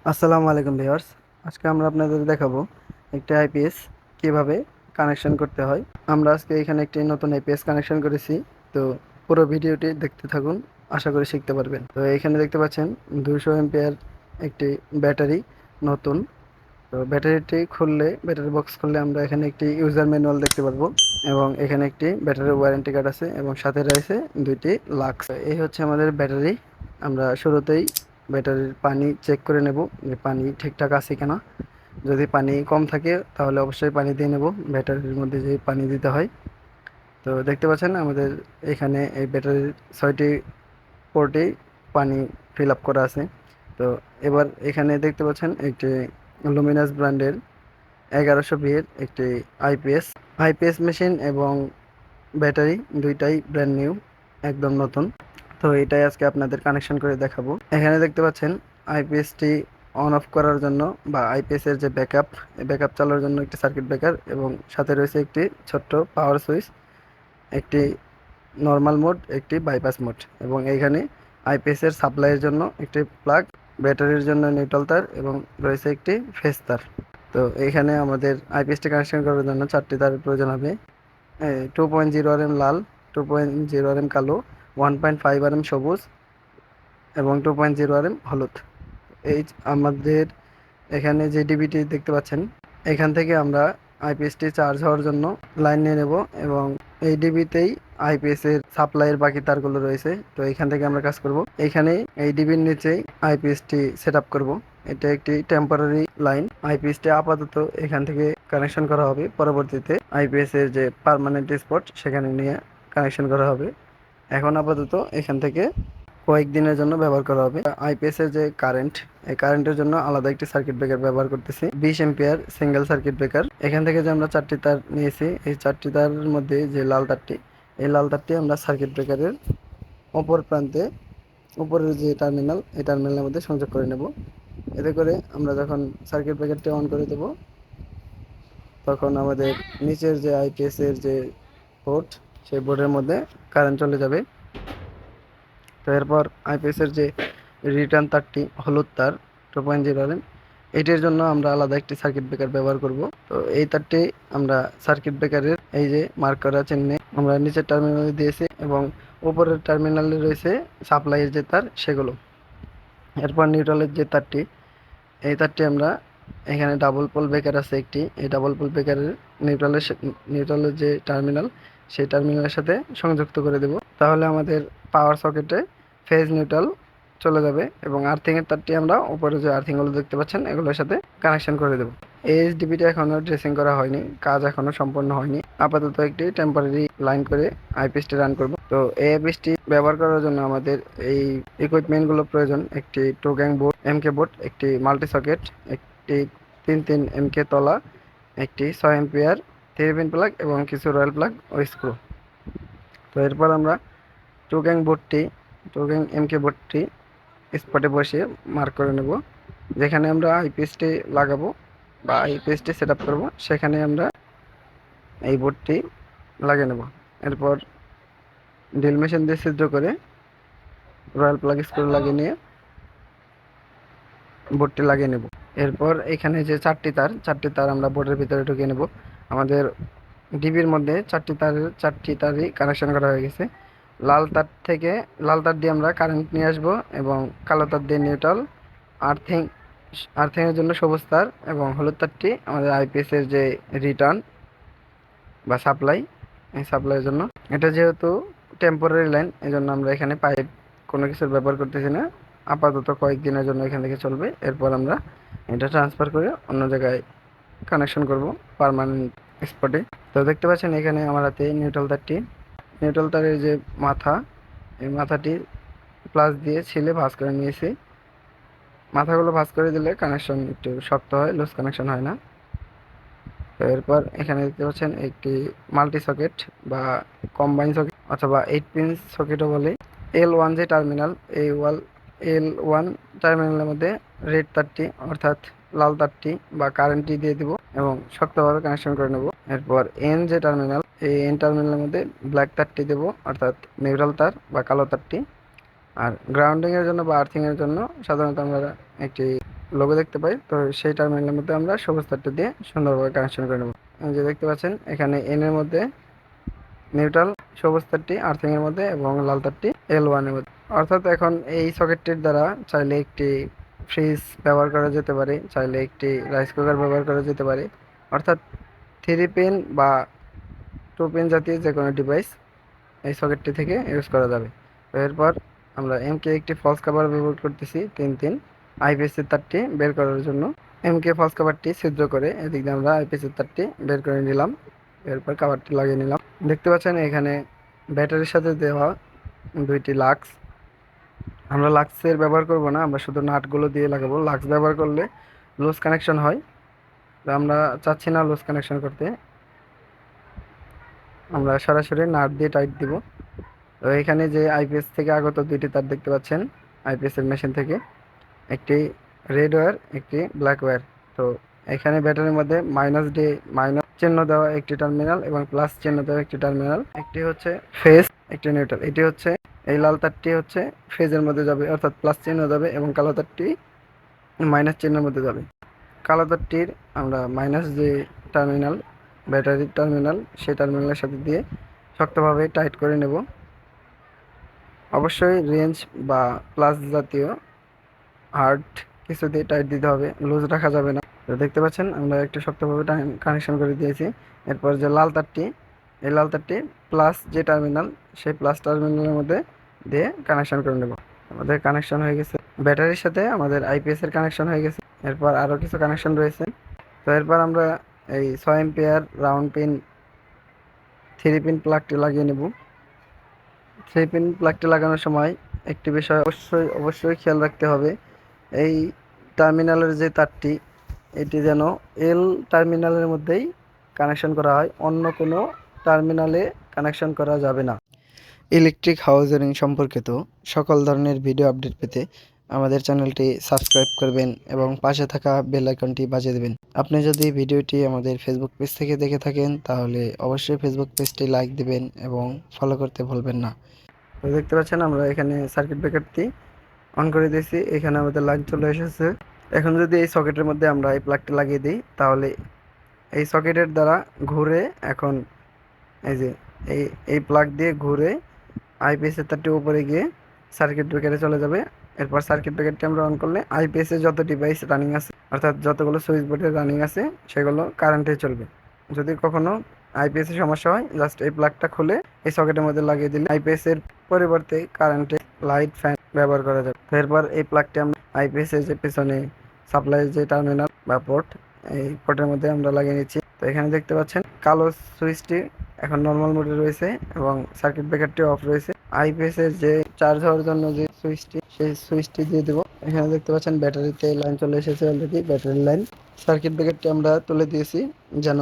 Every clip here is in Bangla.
আসসালামু আলাইকুম ভিউয়ার্স। আজকে আমরা আপনাদের দেখাবো একটি আইপিএস কিভাবে কানেকশন করতে হয়। আমরা আজকে এখানে একটি নতুন আইপিএস কানেকশন করেছি। তো পুরো ভিডিওটি দেখতে থাকুন, আশা করি শিখতে পারবেন। তো এখানে দেখতে পাচ্ছেন 200 এম্পিয়ার একটি ব্যাটারি নতুন। তো ব্যাটারিটি খুললে, ব্যাটারি বক্স খুললে আমরা এখানে একটি ইউজার ম্যানুয়াল দেখতে পারবো এবং এখানে একটি ব্যাটারি ওয়ারেন্টি কার্ড আছে এবং সাথে রয়েছে দুইটি লাক্স। এই হচ্ছে আমাদের ব্যাটারি। আমরা শুরুতেই ব্যাটারির পানি চেক করে নেব যে পানি ঠিকঠাক আছে কিনা। যদি পানি কম থাকে তাহলে অবশ্যই পানি দিয়ে নেব, ব্যাটারির মধ্যে যে পানি দিতে হয়। তো দেখতে পাচ্ছেন আমাদের এখানে এই ব্যাটারির 6টি পোর্টেই পানি ফিল আপ করা আছে। তো এবার এখানে দেখতে পাচ্ছেন একটি লুমিনাস ব্র্যান্ডের 1100 এর একটি আইপিএস আইপিএস মেশিন এবং ব্যাটারি দুইটাই ব্র্যান্ড নিউ, একদম নতুন। তো এটাই আজকে আপনাদের কানেকশন করে দেখাবো। এখানে দেখতে পাচ্ছেন আইপিএসটি অন অফ করার জন্য বা আইপিএস এর যে ব্যাকআপ, এই ব্যাকআপ চালানোর জন্য একটি সার্কিট ব্রেকার এবং সাথে রয়েছে একটি ছোট্ট পাওয়ার সুইচ, একটি নর্মাল মোড, একটি বাইপাস মোড এবং এইখানে আইপিএস এর সাপ্লাইয়ের জন্য একটি প্লাগ, ব্যাটারির জন্য নিউট্রাল তার এবং রয়েছে একটি ফেজ তার। তো এইখানে আমাদের আইপিএসটি কানেকশন করার জন্য 4টি তারের প্রয়োজন হবে। 2.0 RM লাল, 2.0 RM কালো, 1.5 RM সবুজ এবং 2.0 RM হলুদ। এই আমাদের এখানে যে ডিবিটি দেখতে পাচ্ছেন, এখান থেকে আমরা আইপিএসটি চার্জ হওয়ার জন্য লাইন নিয়ে নেব এবং এই ডিবিতেই আইপিএস এর সাপ্লাইয়ের বাকি তারগুলো রয়েছে। তো এখান থেকে আমরা কাজ করব। এখানে এই ডিবির নিচেই আইপিএসটি সেট আপ করবো। এটা একটি টেম্পোরারি লাইন। আইপিএসটি আপাতত এখান থেকে কানেকশন করা হবে, পরবর্তীতে আইপিএস এর যে পার্মানেন্ট স্পট সেখানে নিয়ে কানেকশন করা হবে। এখন আপাতত এখান থেকে কয়েকদিনের জন্য ব্যবহার করা হবে। আইপিএস এর যে কারেন্ট, এই কারেন্টের জন্য আলাদা একটি সার্কিট ব্রেকার ব্যবহার করতেছি, 20 এম্পিয়ার সিঙ্গেল সার্কিট ব্রেকার। এখান থেকে যে আমরা 4টি তার নিয়েছি, এই 4টি তারের মধ্যে যে লাল তারটি, এই লাল তারটি আমরা সার্কিট ব্রেকারের অপর প্রান্তে, উপরের যে টার্মিনাল, এই টার্মিনালের মধ্যে সংযোগ করে নেব। এতে করে আমরা যখন সার্কিট ব্রেকারটি অন করে দেব, তখন আমাদের নিচের যে আইপিএস এর যে বোর্ড, সেই বোর্ডের মধ্যে কারেন্ট চলে যাবে। তো এরপর আইপিএস এর যে রিটার্ন তারটি, হলুদ তার, 2.0 RM, এটির জন্য আমরা আলাদা একটি সার্কিট ব্রেকার ব্যবহার করব। তো এই তারটি আমরা সার্কিট ব্রেকারের এই যে মার্ক করা চিহ্নে আমরা নিচের টার্মিনালে দিয়েছি এবং উপরের টার্মিনালে রয়েছে সাপ্লাইয়ের যে তার, সেগুলো। এরপর নিউট্রালের যে তারটি, এই তারটি আমরা এখানে ডাবল পোল ব্রেকার আছে একটি, এই ডাবল পোল ব্রেকারের নিউট্রালের যে টার্মিনাল, সেই টার্মিনালের সাথে সংযুক্ত করে দেব। তাহলে আমাদের পাওয়ার সকেটে ফেজ নিউট্রাল চলে যাবে এবং আর্থিংয়ের তারটি আমরা উপরে যে আর্থিংগুলো দেখতে পাচ্ছেন, এগুলোর সাথে কানেকশন করে দেব। এই এইচডিবিটা এখনও ড্রেসিং করা হয়নি, কাজ এখনও সম্পন্ন হয়নি। আপাতত একটি টেম্পোরারি লাইন করে আইপিএসটি রান করব। তো এই আইপিএসটি ব্যবহার করার জন্য আমাদের এই ইকুইপমেন্টগুলো প্রয়োজন: একটি টু গ্যাং বোর্ড, এমকে বোর্ড, একটি মাল্টি সকেট, একটি 3 এমকে তলা, একটি 6 এম্পিয়ার 3 পিন প্লাগ এবং কিছু রয়্যাল প্লাগ ও স্ক্রু। তো এরপর আমরা টু গ্যাং এমকে বোর্ডটি স্পটে বসিয়ে মার্ক করে নেব। যেখানে আমরা আইপিএসটি লাগাবো বা আইপিএসটি সেট আপ করবো, সেখানে আমরা এই বোর্ডটি লাগিয়ে নেব। এরপর ড্রিল মেশিন দিয়ে ছিদ্র করে রয়্যাল প্লাগ স্ক্রু লাগিয়ে নিয়ে বোর্ডটি লাগিয়ে নেব। এরপর এখানে যে 4টি তার আমরা বোর্ডের ভিতরে ঢুকিয়ে নেব। আমাদের ডিবির মধ্যে 4টি তারই কানেকশন করা হয়ে গেছে। লাল তার দিয়ে আমরা কারেন্ট নিয়ে আসবো এবং কালো তার দিয়ে নিউট্রাল, আর্থিং আর্থিংয়ের জন্য সবুজ তার এবং হলুদ তারটি আমাদের আইপিএস এর যে রিটার্ন বা সাপ্লাই, এই সাপ্লাইয়ের জন্য। এটা যেহেতু টেম্পোরারি লাইন, এই জন্য আমরা এখানে পাইপ কোনো কিছুর ব্যবহার করতেছি না। আপাতত কয়েকদিনের জন্য এখান থেকে চলবে। এরপর আমরা এটা ট্রান্সফার করে অন্য জায়গায় কানেকশন করব, পার্মানেন্ট স্পটে। তো দেখতে পাচ্ছেন এখানে আমার হাতে নিউট্রাল তারের যে মাথা, এই মাথাটি প্লাস দিয়ে ছিলে ভাঁজ করে নিয়েছি। মাথাগুলো ভাঁজ করে দিলে কানেকশন একটু শক্ত হয়, লুজ কানেকশন হয় না। তো এরপর এখানে দেখতে পাচ্ছেন একটি মাল্টি সকেট বা কম্বাইন সকেট অথবা 8 পিন সকেটও বলে। L1 যে টার্মিনাল, এই L1 টার্মিনালের মধ্যে রেড তারটি অর্থাৎ লাল তারটি বা কারেন্টটি দিয়ে দিব এবং শক্তভাবে কানেকশন করে নেব। এরপর এন যে টার্মিনাল, এই এন টার্মিনালের মধ্যে ব্ল্যাক তারটি দেব অর্থাৎ নিউট্রাল তার বা কালো তারটি। আর গ্রাউন্ডিং এর জন্য বা আর্থিং এর জন্য সাধারণত আমরা একটি লোগো দেখতে পাই, তো সেই টার্মিনালের মধ্যে আমরা সবুজ তারটা দিয়ে সুন্দরভাবে কানেকশন করে নেব। এই যে দেখতে পাচ্ছেন এখানে এন এর মধ্যে নিউট্রাল, সবুজ তারটি আর্থিং এর মধ্যে এবং লাল তারটি L1 এর মধ্যে। অর্থাৎ এখন এই সকেটটির দ্বারা চাইলে একটি ফ্রিজ ব্যবহার করা যেতে পারে, চাইলে একটি রাইস কুকার ব্যবহার করা যেতে পারে। অর্থাৎ 3 পিন বা 2 পিন জাতীয় যে কোনো ডিভাইস এই সকেটটি থেকে ইউজ করা যাবে। তো এরপর আমরা এমকে একটি ফলস কভার ব্যবহার করতেছি 3 আইপিএস এর তারটি বের করার জন্য। এমকে ফলস কভারটি ছিদ্র করে এদিক দিয়ে আমরা আইপিএস এর তারটি বের করে নিলাম, এরপর কভারটি লাগিয়ে নিলাম। দেখতে পাচ্ছেন এখানে ব্যাটারির সাথে দেওয়া 2টি লাক্স। আমরা লাক্সের ব্যবহার করব না, আমরা শুধু নাটগুলো দিয়ে লাগাবো। লাক্স ব্যবহার করলে লুজ কানেকশন হয়, তো আমরা চাচ্ছি না লুজ কানেকশন করতে, আমরা সরাসরি নাট দিয়ে টাইট দিব। তো এখানে যে আইপিএস থেকে আগত 2টি তার দেখতে পাচ্ছেন, আইপিএস এর মেশিন থেকে, একটি রেড ওয়্যার, একটি ব্ল্যাক ওয়্যার। তো এখানে ব্যাটারির মধ্যে মাইনাস চিহ্ন দেওয়া একটি টার্মিনাল এবং প্লাস চিহ্ন দেওয়া একটি টার্মিনাল, একটি হচ্ছে ফেজ, একটি নিউট্রাল। এটি হচ্ছে এই লাল তারটি হচ্ছে ফেজের মধ্যে যাবে, অর্থাৎ প্লাস চিহ্ন যাবে, এবং কালো তারটি মাইনাস চিহ্নের মধ্যে যাবে। কালো তারটির আমরা মাইনাস যে টার্মিনাল, ব্যাটারির টার্মিনাল, সেই টার্মিনালের সাথে দিয়ে শক্তভাবে টাইট করে নেব। অবশ্যই রেঞ্জ বা প্লাস জাতীয় হার্ড কিছু দিয়ে টাইট দিতে হবে, লুজ রাখা যাবে না। তো দেখতে পাচ্ছেন আমরা একটু শক্তভাবে কানেকশন করে দিয়েছি। এরপর যে লাল তারটি, এই লাল তারটি প্লাস যে টার্মিনাল, সেই প্লাস টার্মিনালের মধ্যে দিয়ে কানেকশন করে নেব। আমাদের কানেকশন হয়ে গেছে, ব্যাটারির সাথে আমাদের আইপিএস এর কানেকশন হয়ে গেছে। এরপর আরও কিছু কানেকশন রয়েছে। তো এরপর আমরা এই 6 এম্পিয়ার রাউন্ড পিন 3 পিন প্লাগটি লাগিয়ে নেব। 3 পিন প্লাগটি লাগানোর সময় একটি বিষয় অবশ্যই খেয়াল রাখতে হবে, এই টার্মিনালের যে তারটি, এটি যেন এল টার্মিনালের মধ্যেই কানেকশন করা হয়, অন্য কোনো টার্মিনালে কানেকশন করা যাবে না। ইলেকট্রিক হাউজিং সম্পর্কিত সকল ধরনের ভিডিও আপডেট পেতে আমাদের চ্যানেলটি সাবস্ক্রাইব করবেন এবং পাশে থাকা বেল আইকনটি বাজিয়ে দেবেন। আপনি যদি ভিডিওটি আমাদের ফেসবুক পেজ থেকে দেখে থাকেন তাহলে অবশ্যই ফেসবুক পেজটি লাইক দিবেন এবং ফলো করতে ভুলবেন না। তো দেখতে পাচ্ছেন আমরা এখানে সার্কিট ব্রেকারটি অন করে দিয়েছি, এখানে আমাদের লাইন চলে এসেছে। এখন যদি এই সকেটের মধ্যে আমরা এই প্লাগটি লাগিয়ে দিই, তাহলে এই সকেটের দ্বারা ঘুরে এখন এই যে এই এই প্লাগ দিয়ে ঘুরে আইপিএস এর তারটি উপরে গিয়ে সার্কিট ব্রেকারে চলে যাবে। এরপর সার্কিট ব্রেকারটি আমরা অন করলে আইপিএস এর যত ডিভাইস রানিং আছে, অর্থাৎ যতগুলো সুইচ বোর্ডে রানিং আছে, সেগুলো কারেন্টে চলবে। যদি কখনো আইপিএস এর সমস্যা হয়, জাস্ট এই প্লাগটা খুলে এই সকেটের মধ্যে লাগিয়ে দিলে আইপিএস এর পরিবর্তে কারেন্টে লাইট ফ্যান ব্যবহার করা যাবে। এরপর এই প্লাগটি আমরা আইপিএস এর যে পেছনে সাপ্লাই যে টার্মিনাল বা পোর্ট, এই পোর্টের মধ্যে আমরা লাগিয়ে নিচ্ছি। তো এখানে দেখতে পাচ্ছেন কালো সুইচটি এখন নর্মাল মোডে রয়েছে এবং সার্কিট ব্রেকারটি অফ রয়েছে। আইপিএস এর যে চার্জ হওয়ার জন্য যে সুইচটি, সেই সুইচটি দিয়ে দেবো। এখানে দেখতে পাচ্ছেন ব্যাটারিতে লাইন চলে এসেছে অলরেডি, ব্যাটারি লাইন। সার্কিট ব্রেকারটি আমরা তুলে দিয়েছি যেন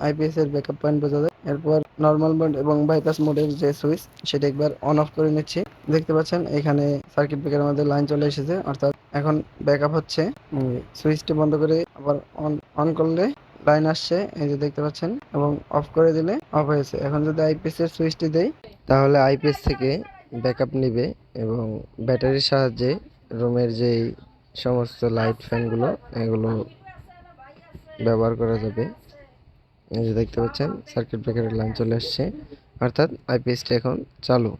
আইপিএস এর ব্যাকআপ পয়েন্ট বোঝা যায়। এরপর নর্মাল মোড এবং বাইপাস মোডের যে সুইচ, সেটা একবার অন অফ করে নিচ্ছি। দেখতে পাচ্ছেন এখানে সার্কিট ব্রেকারের মধ্যে লাইন চলে এসেছে, অর্থাৎ এখন ব্যাকআপ হচ্ছে। সুইচটি বন্ধ করে আবার অন অন করলে লাইন আসছে, এই যে দেখতে পাচ্ছেন, এবং অফ করে দিলে অফ হয়েছে। এখন যদি আইপিএস এর সুইচটি দেই, তাহলে আইপিএস থেকে ব্যাকআপ নিবে এবং ব্যাটারির সাহায্যে রুমের যেই সমস্ত লাইট ফ্যানগুলো, এগুলো ব্যবহার করা যাবে। এই যে দেখতে পাচ্ছেন সার্কিট ব্রেকারের লাইন চলে আসছে, অর্থাৎ আইপিএসটি এখন চালু।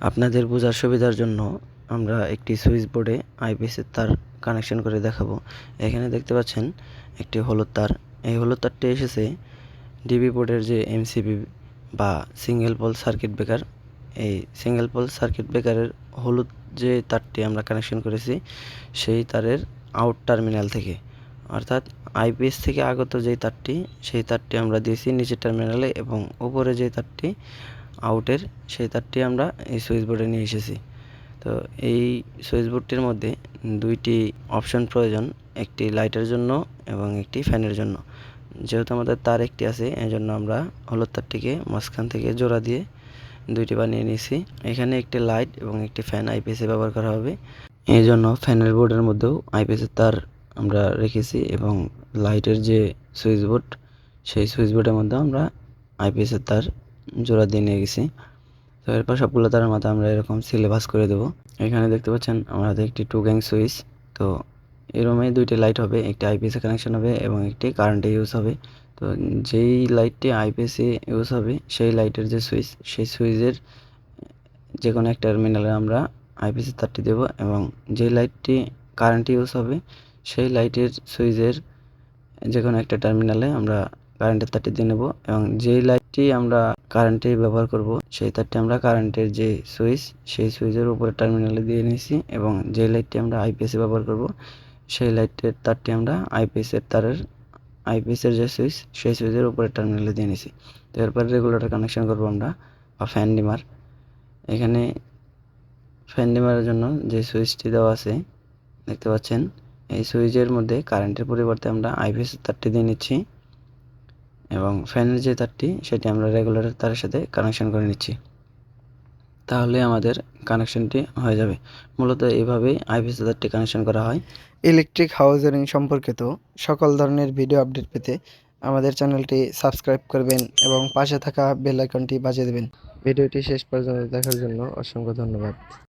আপনাদের বোঝার সুবিধার জন্য আমরা একটি সুইচ বোর্ডে আইপিএসের তার কানেকশন করে দেখাবো। এখানে দেখতে পাচ্ছেন একটি হলুদ তার, এই হলুদ তারটি এসেছে ডিবি বোর্ডের যে এমসিবি বা সিঙ্গেল পোল সার্কিট ব্রেকার, এই সিঙ্গেল পোল সার্কিট ব্রেকারের হলুদ যে তারটি আমরা কানেকশন করেছি, সেই তারের আউট টার্মিনাল থেকে, অর্থাৎ আইপিএস থেকে আগত যেই তারটি, সেই তারটি আমরা দিয়েছি নিচের টার্মিনালে, এবং উপরে যে তারটি আউটের, সেই তারটি আমরা এই সুইচ বোর্ডে নিয়ে এসেছি। তো এই সুইচ বোর্ডটির মধ্যে 2টি অপশন প্রয়োজন, একটি লাইটের জন্য এবং একটি ফ্যানের জন্য। যেহেতু আমাদের তার একটি আছে, এই জন্য আমরা হলুদ তারটিকে মাঝখান থেকে জোড়া দিয়ে 2টি বানিয়ে নিয়েছি। এখানে একটি লাইট এবং একটি ফ্যান আইপিএসে ব্যবহার করা হবে, এই জন্য ফ্যানের বোর্ডের মধ্যেও আইপিএসের তার আমরা রেখেছি, এবং লাইটের যে সুইচ বোর্ড, সেই সুইচ বোর্ডের মধ্যে আমরা আইপিএসের তার জোড়া দিয়ে নিয়ে গেছি। তো এরপর সবগুলো তারের মাথা আমরা এরকম সিলেবাস করে দেবো। এখানে দেখতে পাচ্ছেন আমাদের একটি 2 গ্যাং সুইচ। তো এই রুমে দুইটি লাইট হবে, একটি আইপিএসে কানেকশন হবে এবং একটি কারেন্টে ইউজ হবে। তো যেই লাইটটি আইপিএসে ইউজ হবে সেই লাইটের যে সুইচ, সেই সুইচের যে কোনো এক টার্মিনালে আমরা আইপিএস তারটি দেব এবং যে লাইটটি কারেন্ট ইউজ হবে সেই লাইটের সুইচের যে কোনো একটা টার্মিনালে আমরা কারেন্টের তারটি দিয়ে নেব এবং যেই লাইটটি আমরা কারেন্টে ব্যবহার করব সেই তারটি আমরা কারেন্টের যে সুইচ সেই সুইচের উপরে টার্মিনালে দিয়ে নিয়েছি এবং যে লাইটটি আমরা আইপিএসে ব্যবহার করব সেই লাইটের তারটি আমরা আইপিএসের যে সুইচ সেই সুইচের উপরে টার্মিনালে দিয়ে নিয়েছি। তো এরপর রেগুলেটর কানেকশন করব আমরা বা ফ্যান ডিমার। এখানে ফ্যান ডিমারের জন্য যে সুইচটি দেওয়া আছে দেখতে পাচ্ছেন, এই সুইচের মধ্যে কারেন্টের পরিবর্তে আমরা আইপিএস তারটি দিয়ে নিচ্ছি এবং ফ্যানের যে তারটি সেটি আমরা রেগুলেটর তারের সাথে কানেকশন করে নিচ্ছি। তাহলে আমাদের কানেকশনটি হয়ে যাবে। মূলত এইভাবেই আইপিএস তারটি কানেকশন করা হয়। ইলেকট্রিক হাউস ওয়্যারিং সম্পর্কিত সকল ধরনের ভিডিও আপডেট পেতে আমাদের চ্যানেলটি সাবস্ক্রাইব করবেন এবং পাশে থাকা বেল আইকনটি বাজিয়ে দেবেন। ভিডিওটি শেষ পর্যন্ত দেখার জন্য অসংখ্য ধন্যবাদ।